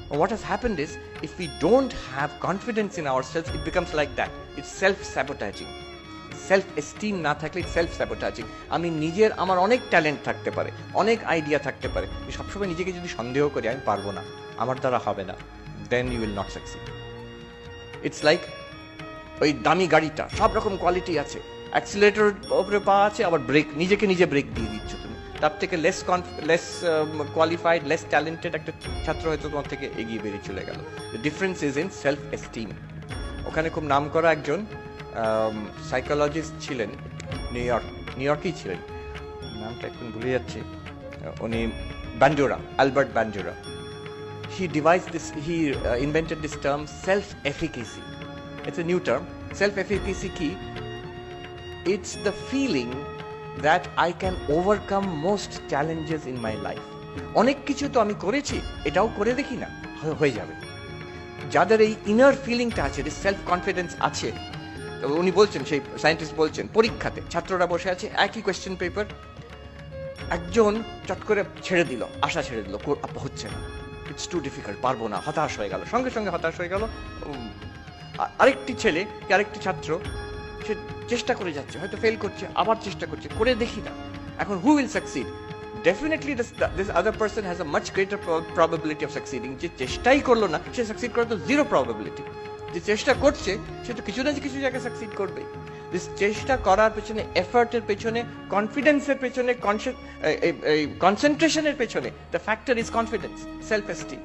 What has happened is, if we don't have confidence in ourselves, it becomes like that. It's self-sabotaging. Self-esteem না থাকলে self-sabotaging. আমি নিজের আমার অনেক talent থাকতে পারে, অনেক আইডিয়া থাকতে পারে, সবসময় নিজেকে যদি সন্দেহ করি আমি পারবো না, আমার দ্বারা হবে না, then you will not succeed. It's like ওই দামি গাড়িটা, সব রকম কোয়ালিটি আছে, অ্যাক্সিলারেটর উপরে পা আছে, আবার ব্রেক নিজেকে নিজে ব্রেক দিয়ে দিচ্ছ তুমি, তার থেকে লেস কোয়ালিফাইড, লেস ট্যালেন্টেড একটা ছাত্র হয়তো তোমার থেকে এগিয়ে বেরিয়ে চলে গেল। The difference is in self esteem. ওখানে খুব নাম করা একজন সাইকোলজিস্ট ছিলেন, নিউ ইয়র্কেই ছিলেন, নামটা এখন ভুলে যাচ্ছি, উনি বান্ডুরা, Albert বান্ডুরা। He devised this, he invented this term self-efficacy. It's a new term. Self-efficacy key, it's the feeling that I can overcome most challenges in my life. অনেক কিছু তো আমি করেছি, এটাও করে দেখি না, হয়ে যাবে। যাদের এই ইনার ফিলিংটা আছে, সেলফ কনফিডেন্স আছে, উনি বলছেন, সেই সায়েন্টিস্ট বলছেন, পরীক্ষাতে ছাত্ররা বসে আছে, একই কোয়েশ্চেন পেপার, একজন চট করে ছেড়ে দিল, আশা ছেড়ে দিল, হচ্ছে না, ইটস টু ডিফিকাল্ট, পারবো না, হতাশ হয়ে গেল, সঙ্গে সঙ্গে হতাশ হয়ে গেল। আরেকটি ছেলে, আরেকটি ছাত্র, সে চেষ্টা করে যাচ্ছে, হয়তো ফেল করছে, আবার চেষ্টা করছে, করে দেখি না। এখন who will succeed? Definitely this other person has a much greater probability of সাকসিডিং। যে চেষ্টাই করলো না, সে সাকসিড করার তো জিরো প্রবাবিলিটি। যে চেষ্টা করছে, সে তো কিছু না কিছু জায়গায় সাকসিড করবে। দিস চেষ্টা করার পেছনে, এফার্টের পেছনে, কনফিডেন্সের পেছনে, কনসেন্ট্রেশনের পেছনে, the factor is confidence, self esteem.